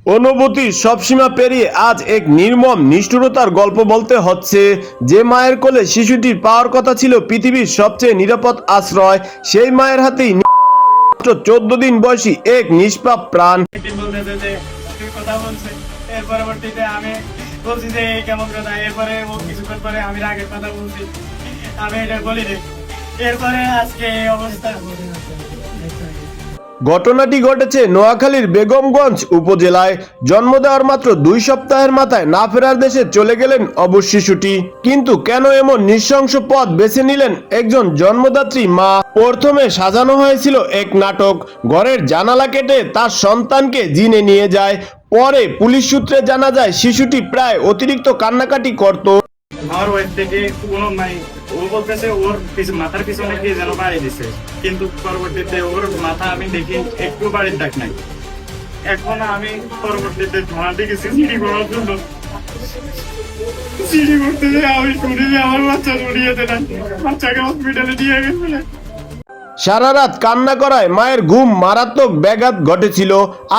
অনুভূতির সব সীমা পেরিয়ে আজ এক নির্মম নিষ্ঠুরতার গল্প বলতে হচ্ছে। যে মায়ের কোলে শিশুটির পাওয়ার কথা ছিল পৃথিবীর সবচেয়ে নিরাপদ আশ্রয়, সেই মায়ের হাতেই 14 দিন বয়সী এক নিষ্পাপ প্রাণ। আমি বলছি যে কেমন কথা, এরপরে ও কিছুক্ষণ পরে আমি রাগের কথা বলছি, আমি এটা বলি রে, এরপরে আজকে এই অবস্থা। ঘটনাটি ঘটেছে নোয়াখালীর বেগমগঞ্জ উপজেলায়। জন্ম দেওয়ার মাত্র 2 সপ্তাহের মাথায় না ফেরার দেশে চলে গেলেন অবশ শিশুটি। কিন্তু কেন এমন নৃশংস পথ বেছে নিলেন একজন জন্মদাত্রী মা? প্রথমে সাজানো হয়েছিল এক নাটক। ঘরের জানালা কেটে তার সন্তানকে জিনে নিয়ে যায়। পরে পুলিশ সূত্রে জানা যায় শিশুটি প্রায় অতিরিক্ত কান্নাকাটি করত। আমার ওয়াইফ থেকে কোনো ও বলতেছে ওর মাথার পিছনে কে যেন বাড়ি দিছে, কিন্তু পরবর্তীতে ওর মাথা আমি দেখি একটু বাড়ির ডাক নাই। এখন আমি পরবর্তীতে থানাতে গেছি সিডি করার জন্য। সিডি করতে আমি শুনি যে আমার বাচ্চা জড়িয়ে দেন, বাচ্চাকে হসপিটালে নিয়ে গেছে। সারা রাত কান্না করায় মায়ের ঘুম মারাত্মক ব্যাঘাত ঘটেছিল।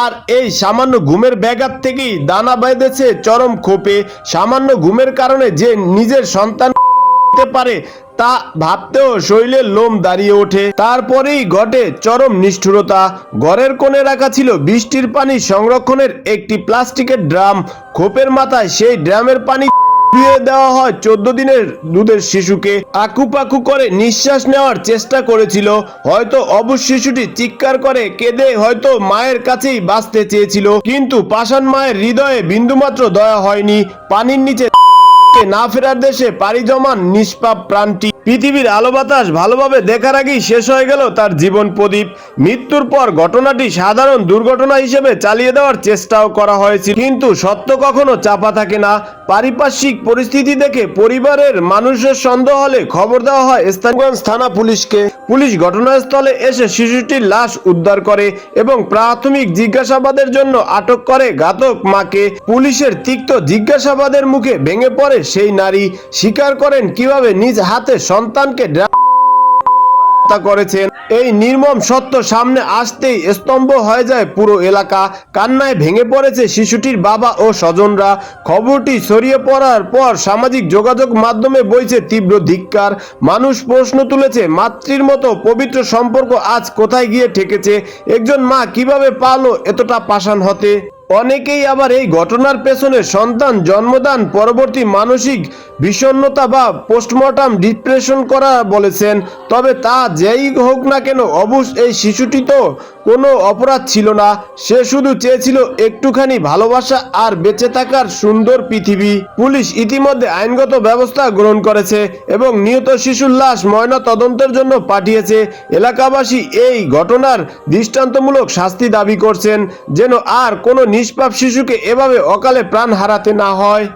আর এই সামান্য ঘুমের ব্যাঘাত থেকেই দানা বেঁধেছে চরম ক্ষোভে। সামান্য ঘুমের কারণে যে নিজের সন্তান হতে পারে তা ভাবতেও শরীরের লোম দাঁড়িয়ে ওঠে। তারপরেই ঘটে চরম নিষ্ঠুরতা। ঘরের কোণে রাখা ছিল বৃষ্টির পানি সংরক্ষণের একটি প্লাস্টিকের ড্রাম। খোপের মাথায় সেই ড্রামের পানি দিয়ে দেওয়া হয় 14 দিনের দুধের শিশুকে। আকুপাকু করে নিঃশ্বাস নেওয়ার চেষ্টা করেছিল। হয়তো অবশ শিশুটি চিৎকার করে কেঁদে হয়তো মায়ের কাছেই বাঁচতে চেয়েছিল, কিন্তু পাষাণ মায়ের হৃদয়ে বিন্দুমাত্র দয়া হয়নি। পানির নিচে না ফেরার দেশে পাড়ি জমান নিষ্পাপ প্রাণটি পৃথিবীর আলো বাতাস ভালোভাবে দেখার আগেই শেষ হয়ে গেল তার জীবন প্রদীপ। মৃত্যুর পর ঘটনাটি সাধারণ দুর্ঘটনা হিসেবে চালিয়ে দেওয়ার চেষ্টাও করা হয়েছিল, কিন্তু সত্য কখনো চাপা থাকে না। পারিপার্শ্বিক পরিস্থিতি দেখে পরিবারের মানুষের সন্দেহ হলে খবর দেওয়া হয় স্থানীয়গঞ্জ থানা পুলিশকে। পুলিশ ঘটনাস্থলে এসে শিশুটির লাশ উদ্ধার করে এবং প্রাথমিক জিজ্ঞাসাবাদের জন্য আটক করে ঘাতক মাকে। পুলিশের তিক্ত জিজ্ঞাসাবাদের মুখে ভেঙে পড়ে সেই নারী। স্বীকার করেন কিভাবে নিজ হাতে সন্তানকে হত্যা করেছেন। এই নির্মম সত্য সামনে আসতেই স্তম্ভ হয়ে যায় পুরো এলাকা। কান্নায় ভেঙে পড়েছে শিশুটির বাবা ও স্বজনরা। খবরটি ছড়িয়ে পড়ার পর সামাজিক যোগাযোগ মাধ্যমে বইছে তীব্র ধিক্কার। মানুষ প্রশ্ন তুলেছে, মাতৃর মতো পবিত্র সম্পর্ক আজ কোথায় গিয়ে ঠেকেছে? একজন মা কিভাবে পারলো এতটা পাষাণ হতে? অনেকেই আবার এই ঘটনার পেছনে সন্তান জন্মদান পরবর্তী মানসিক বিষণ্ণতা বা পোস্টমর্টম ডিপ্রেশন করা বলেছেন। তবে তা যেই হোক না কেন, অবশ্য এই শিশুটি তো কোনো অপরাধ ছিল না। সে শুধু চেয়েছিল একটুখানি ভালোবাসা আর বেঁচে থাকার সুন্দর পৃথিবী। পুলিশ ইতিমধ্যে আইনগত ব্যবস্থা গ্রহণ করেছে এবং নিহত শিশুর লাশ ময়না তদন্তের জন্য পাঠিয়েছে। এলাকাবাসী এই ঘটনার দৃষ্টান্তমূলক শাস্তি দাবি করছেন, যেন আর কোনো নিষ্পাপ শিশুকে এভাবে অকালে প্রাণ হারাতে না হয়।